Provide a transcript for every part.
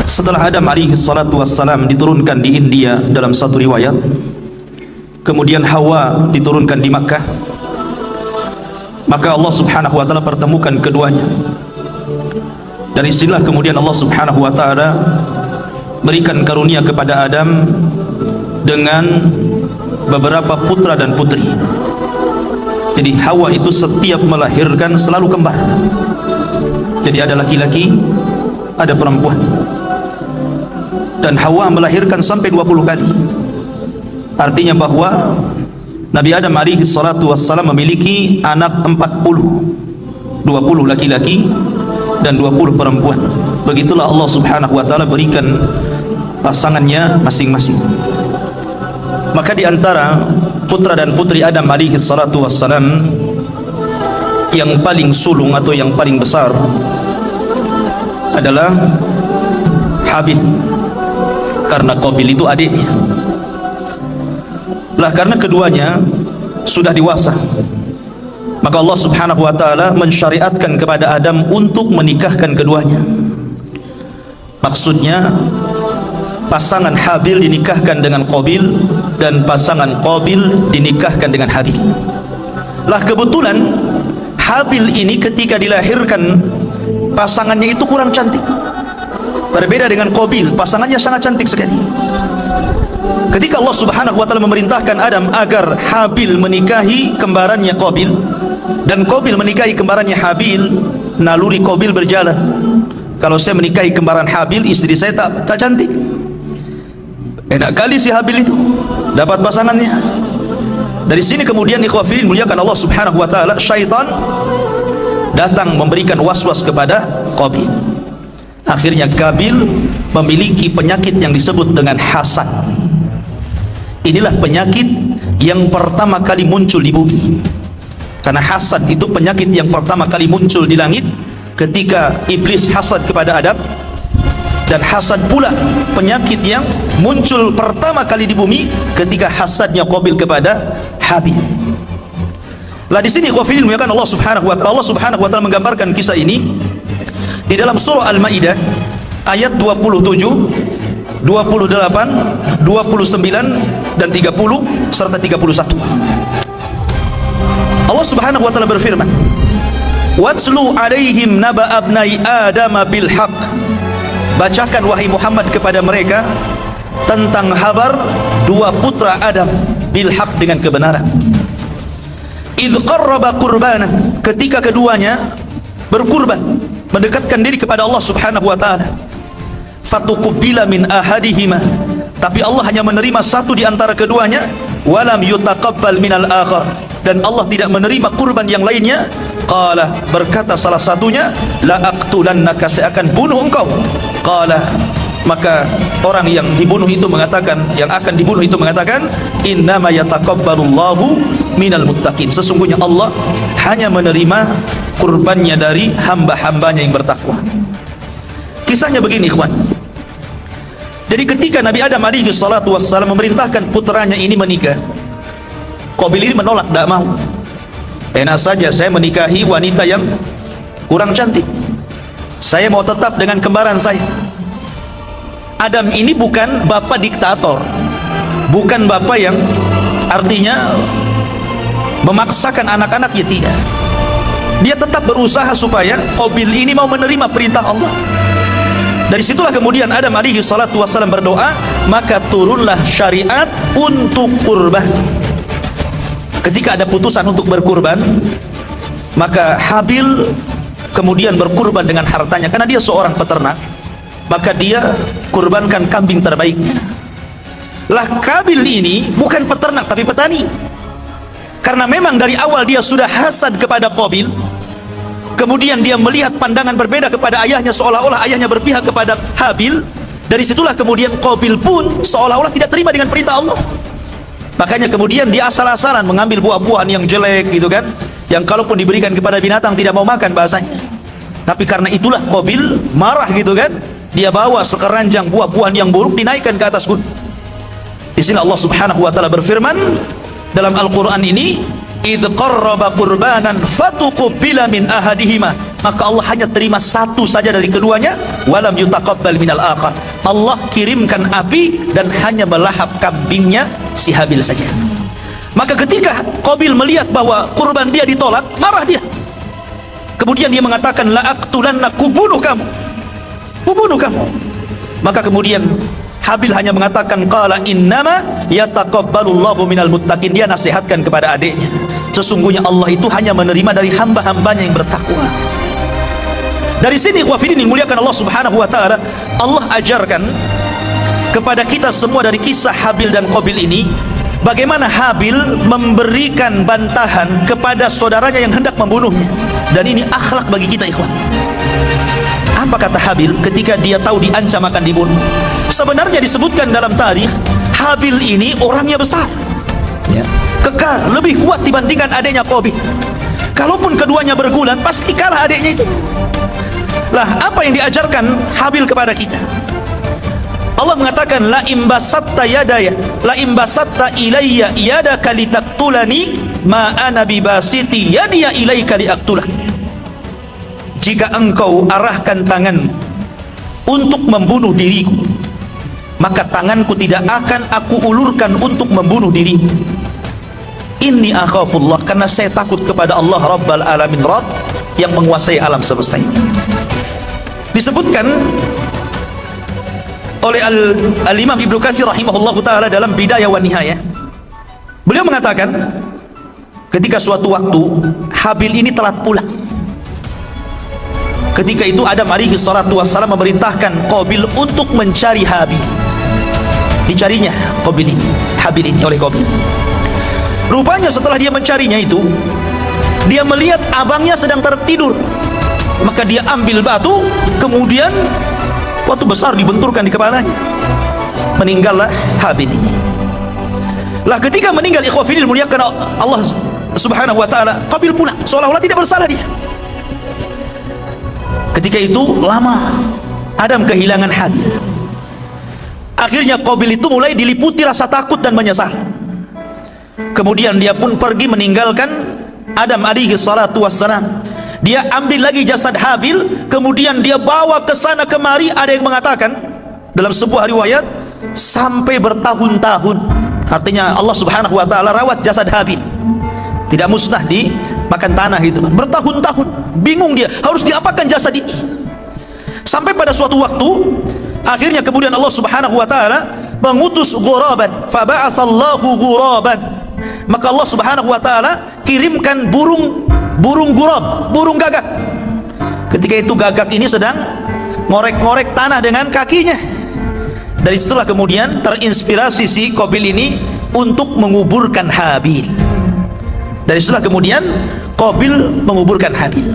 Setelah Adam alaihi salatu wassalam diturunkan di India dalam satu riwayat, kemudian Hawa diturunkan di Makkah, maka Allah subhanahu wa ta'ala pertemukan keduanya. Dan istilah kemudian Allah subhanahu wa ta'ala berikan karunia kepada Adam dengan beberapa putra dan putri. Jadi Hawa itu setiap melahirkan selalu kembar. Jadi ada laki-laki, ada perempuan. Dan Hawa melahirkan sampai 20 kali. Artinya bahwa Nabi Adam alaihi salatu wassalam memiliki anak 40, 20 laki-laki dan 20 perempuan. Begitulah Allah subhanahu wa ta'ala berikan pasangannya masing-masing. Maka di antara putra dan putri Adam alaihi salatu wassalam, yang paling sulung atau yang paling besar adalah Habil, karena Qabil itu adiknya. Lah karena keduanya sudah dewasa, maka Allah subhanahu wa ta'ala mensyariatkan kepada Adam untuk menikahkan keduanya. Maksudnya pasangan Habil dinikahkan dengan Qabil dan pasangan Qabil dinikahkan dengan Habil. Lah kebetulan Habil ini ketika dilahirkan pasangannya itu kurang cantik, berbeda dengan Qabil, pasangannya sangat cantik sekali. Ketika Allah subhanahu wa ta'ala memerintahkan Adam agar Habil menikahi kembarannya Qabil dan Qabil menikahi kembarannya Habil, naluri Qabil berjalan. Kalau saya menikahi kembaran Habil, istri saya tak cantik. Enak kali si Habil itu dapat pasangannya. Dari sini kemudian ikhwafilin muliakan Allah subhanahu wa ta'ala, syaitan datang memberikan was-was kepada Qabil. Akhirnya Qabil memiliki penyakit yang disebut dengan hasad. Inilah penyakit yang pertama kali muncul di bumi. Karena hasad itu penyakit yang pertama kali muncul di langit ketika iblis hasad kepada Adam, dan hasad pula penyakit yang muncul pertama kali di bumi ketika hasadnya Qabil kepada Habil. Lah di sini ikhwafilin muliakan Allah subhanahu wa ta'ala, Allah subhanahu wa ta'ala menggambarkan kisah ini di dalam surah Al-Maidah ayat 27, 28, 29 dan 30 serta 31. Allah subhanahu wa ta'ala berfirman, "Watslu alaihim naba abnai Adam bil haqq." Bacakan wahai Muhammad kepada mereka tentang kabar dua putra Adam bil haqq, dengan kebenaran. Idz qarraba qurbanan, ketika keduanya berkurban, mendekatkan diri kepada Allah subhanahu wa ta'ala. Fatuqbila min ahadihima, tapi Allah hanya menerima satu di antara keduanya. Walam yutaqabbal minal akhar, dan Allah tidak menerima kurban yang lainnya. Qala, berkata salah satunya, la aqtulannaka, saya akan bunuh engkau. Qala, maka orang yang dibunuh itu mengatakan, yang akan dibunuh itu mengatakan, innama yataqabbalullahu minal muttaqin, sesungguhnya Allah hanya menerima kurbannya dari hamba-hambanya yang bertakwa. Kisahnya begini ikhwan. Jadi ketika Nabi Adam alaihi salatu wassalam memerintahkan putranya ini menikah, Qabil ini menolak, tidak mau. Enak saja saya menikahi wanita yang kurang cantik, saya mau tetap dengan kembaran saya. Adam ini bukan bapak diktator, bukan bapak yang artinya memaksakan anak-anaknya, tidak. Dia tetap berusaha supaya Qabil ini mau menerima perintah Allah. Dari situlah kemudian Adam alaihi salatu wassalam berdoa, maka turunlah syariat untuk kurban. Ketika ada putusan untuk berkurban, maka Habil kemudian berkurban dengan hartanya, karena dia seorang peternak, maka dia kurbankan kambing terbaiknya. Lah Qabil ini bukan peternak tapi petani. Karena memang dari awal dia sudah hasad kepada Qabil, kemudian dia melihat pandangan berbeda kepada ayahnya, seolah-olah ayahnya berpihak kepada Habil. Dari situlah kemudian Qabil pun seolah-olah tidak terima dengan perintah Allah. Makanya kemudian dia asal-asalan mengambil buah-buahan yang jelek gitu kan, yang kalaupun diberikan kepada binatang tidak mau makan bahasanya. Tapi karena itulah Qabil marah gitu kan, dia bawa sekeranjang buah-buahan yang buruk dinaikkan ke atas gunung. Di sini Allah subhanahu wa ta'ala berfirman dalam Al-Quran ini, idz qarraba qurbanan fatuqbila min ahadihima, maka Allah hanya terima satu saja dari keduanya. Walam yutaqabbal minal akhar. Allah kirimkan api dan hanya melahap kambingnya si Habil saja. Maka ketika Qabil melihat bahwa kurban dia ditolak, marah dia. Kemudian dia mengatakan, la aqtulanna, kubunuh kamu, kubunuh kamu. Maka kemudian Habil hanya mengatakan, qala innama yataqabbalullahu minal muttaqin. Dia nasihatkan kepada adiknya, sesungguhnya Allah itu hanya menerima dari hamba-hambanya yang bertakwa. Dari sini ikhwafidin dimuliakan Allah subhanahu wa ta'ala, Allah ajarkan kepada kita semua dari kisah Habil dan Qabil ini, bagaimana Habil memberikan bantahan kepada saudaranya yang hendak membunuhnya. Dan ini akhlak bagi kita, ikhwan. Apa kata Habil ketika dia tahu diancam akan dibunuh? Sebenarnya disebutkan dalam tarikh, Habil ini orangnya besar, ya, kekar, lebih kuat dibandingkan adiknya Qabil. Kalaupun keduanya bergulat, pasti kalah adiknya itu. Lah, apa yang diajarkan Habil kepada kita? Allah mengatakan, la imbasatta yadaya, la imbasatta ilayya yadaka litaqtulani ma ana bibasiti yadiya ilayka liaqtulak. Jika engkau arahkan tangan untuk membunuh diriku, maka tanganku tidak akan aku ulurkan untuk membunuh dirimu. Inni akhafullah, karena saya takut kepada Allah Rabbal Alamin, Rabb yang menguasai alam semesta ini. Disebutkan oleh Al-Imam Ibnu Katsir rahimahullahu ta'ala dalam Bidayah wa Nihayah, beliau mengatakan ketika suatu waktu Habil ini telat pulang. Ketika itu Adam alaihi salatu wassalam memerintahkan Qabil untuk mencari Habil. Dicarinya Qabil ini, Habil ini oleh Qabil. Rupanya setelah dia mencarinya itu, dia melihat abangnya sedang tertidur. Maka dia ambil batu, kemudian batu besar dibenturkan di kepalanya. Meninggallah Habil ini. Lah, ketika meninggal, ikhwafidin muliakan Allah subhanahu wa ta'ala, Qabil pulang seolah-olah tidak bersalah dia. Ketika itu lama Adam kehilangan Habil. Akhirnya Qabil itu mulai diliputi rasa takut dan menyesal. Kemudian dia pun pergi meninggalkan Adam alaihi salatu wassalam. Dia ambil lagi jasad Habil, kemudian dia bawa ke sana kemari. Ada yang mengatakan dalam sebuah riwayat sampai bertahun-tahun. Artinya Allah subhanahu wa ta'ala rawat jasad Habil, tidak musnah di makan tanah itu. Bertahun-tahun bingung dia harus diapakan jasad ini. Sampai pada suatu waktu akhirnya kemudian Allah subhanahu wa ta'ala mengutus ghuraban, faba'atsallahu ghuraban. Maka Allah subhanahu wa ta'ala kirimkan burung gurab, burung gagak. Ketika itu gagak ini sedang ngorek-ngorek tanah dengan kakinya. Dari setelah kemudian terinspirasi si Qabil ini untuk menguburkan Habil. Dari setelah kemudian Qabil menguburkan Habil,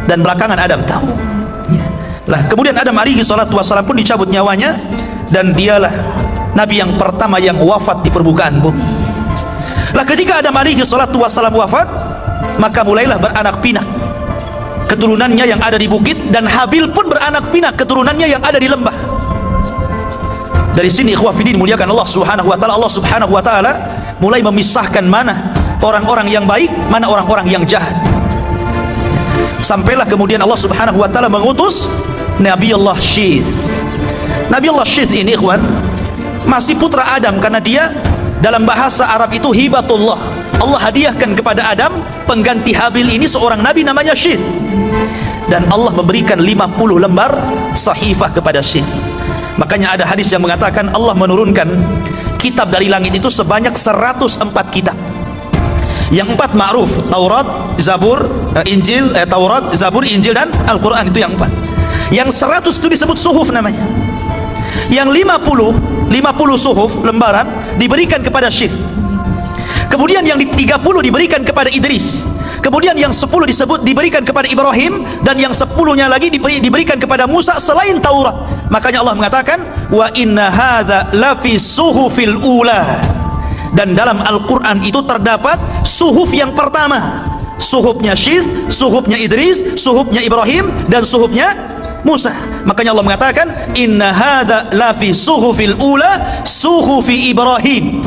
dan belakangan Adam tahu. Lah, kemudian Adam alaihi salatu wassalam pun dicabut nyawanya, dan dialah nabi yang pertama yang wafat di permukaan bumi. Lah, ketika Adam alaihi salatu wassalam wafat, maka mulailah beranak pinak keturunannya yang ada di bukit, dan Habil pun beranak pinak keturunannya yang ada di lembah. Dari sini ikhwafidin muliakan Allah subhanahu wa ta'ala, Allah subhanahu wa ta'ala mulai memisahkan mana orang-orang yang baik, mana orang-orang yang jahat. Sampailah kemudian Allah subhanahu wa ta'ala mengutus Nabi Allah Syith. Nabi Allah Syith ini, ikhwan, masih putra Adam, karena dia dalam bahasa Arab itu hibatullah. Allah hadiahkan kepada Adam pengganti Habil ini seorang nabi namanya Syith. Dan Allah memberikan 50 lembar sahifah kepada Syith. Makanya ada hadis yang mengatakan Allah menurunkan kitab dari langit itu sebanyak 104 kitab. Yang 4 ma'ruf, Taurat, Zabur, Injil, Taurat, Zabur, Injil, dan Al-Quran. Itu yang 4. Yang 100 itu disebut suhuf namanya. Yang 50 suhuf lembaran diberikan kepada Syith. Kemudian yang 30 diberikan kepada Idris. Kemudian yang 10 disebut diberikan kepada Ibrahim, dan yang 10-nya lagi diberikan kepada Musa selain Taurat. Makanya Allah mengatakan wa inna hadza lafi suhufil ula. Dan dalam Al-Quran itu terdapat suhuf yang pertama, suhufnya Syith, suhufnya Idris, suhufnya Ibrahim, dan suhufnya Musa. Makanya Allah mengatakan inna hadza lafi suhufil ula suhufi Ibrahim.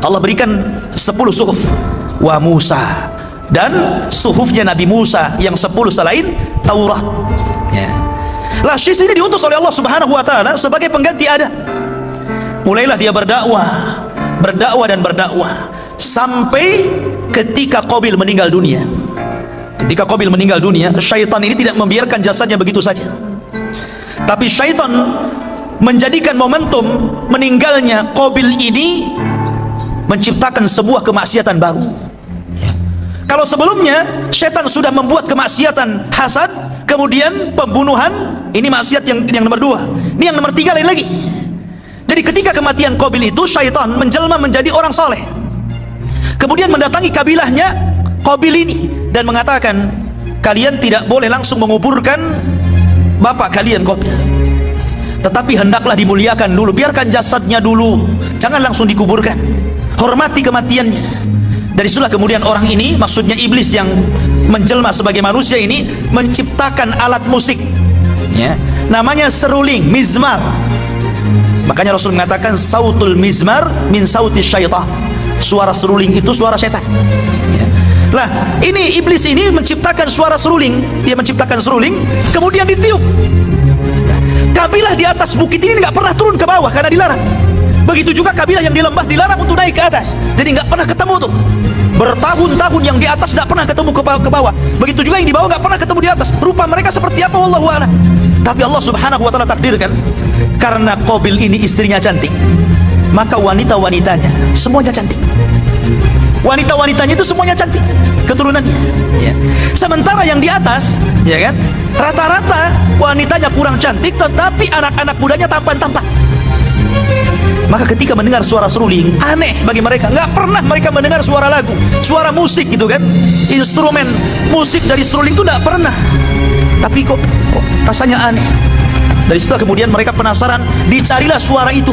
Allah berikan 10 suhuf, wa Musa, dan suhufnya Nabi Musa yang 10 selain Taurat. Ya. Lah Syis ini diutus oleh Allah Subhanahu wa taala sebagai pengganti Adam. Mulailah dia berdakwah dan berdakwah sampai ketika Qabil meninggal dunia. Ketika Qabil meninggal dunia, syaitan ini tidak membiarkan jasadnya begitu saja. Tapi syaitan menjadikan momentum meninggalnya Qabil ini menciptakan sebuah kemaksiatan baru. Ya. Kalau sebelumnya syaitan sudah membuat kemaksiatan hasad, kemudian pembunuhan, ini maksiat yang nomor 2. Ini yang nomor 3 lain lagi. Jadi ketika kematian Qabil itu, syaitan menjelma menjadi orang saleh. Kemudian mendatangi kabilahnya Qabil ini dan mengatakan, kalian tidak boleh langsung menguburkan bapak kalian Qabil, tetapi hendaklah dimuliakan dulu, biarkan jasadnya dulu, jangan langsung dikuburkan, hormati kematiannya. Dari situlah kemudian orang ini, maksudnya iblis yang menjelma sebagai manusia ini, menciptakan alat musik, ya, namanya seruling, mizmar. Makanya Rasul mengatakan sautul mizmar min sauti syaitan, suara seruling itu suara setan. Ya. Lah ini iblis ini menciptakan suara seruling, dia menciptakan seruling, kemudian ditiup. Kabilah di atas bukit ini nggak pernah turun ke bawah karena dilarang. Begitu juga kabilah yang di lembah dilarang untuk naik ke atas, jadi nggak pernah ketemu tuh. Bertahun-tahun yang di atas nggak pernah ketemu ke bawah. Begitu juga yang di bawah nggak pernah ketemu di atas. Rupa mereka seperti apa wallahu a'lam. Tapi Allah Subhanahu wa taala takdirkan, karena Qabil ini istrinya cantik, maka wanita-wanitanya semuanya cantik. Wanita-wanitanya itu semuanya cantik, keturunannya. Ya. Sementara yang di atas, ya kan, rata-rata wanitanya kurang cantik, tetapi anak-anak mudanya tampan-tampan. Maka ketika mendengar suara seruling, aneh bagi mereka. Nggak pernah mereka mendengar suara lagu, suara musik gitu kan, instrumen musik dari seruling itu nggak pernah. Tapi kok rasanya aneh. Dari situ kemudian mereka penasaran, dicarilah suara itu.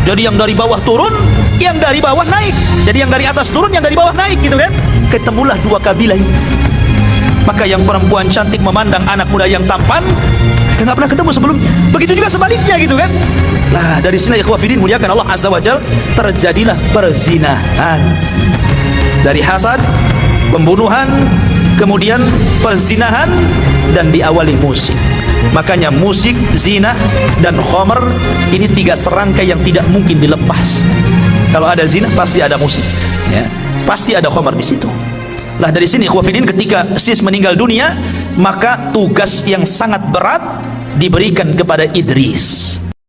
Jadi yang dari bawah turun, yang dari bawah naik. Jadi yang dari atas turun, yang dari bawah naik gitu kan. Ketemulah dua kabilah ini. Maka yang perempuan cantik memandang anak muda yang tampan, mereka nggak pernah ketemu sebelumnya. Begitu juga sebaliknya gitu kan. Nah dari sini ikhwah fillah muliakan Allah Azza wa Jalla, terjadilah perzinahan. Dari hasad, pembunuhan, kemudian perzinahan, dan diawali musik. Makanya musik, zina, dan khamr ini 3 serangkai yang tidak mungkin dilepas. Kalau ada zina pasti ada musik, ya, pasti ada khamr di situ. Lah dari sini ikhwah fillah, ketika Sis meninggal dunia, maka tugas yang sangat berat diberikan kepada Idris.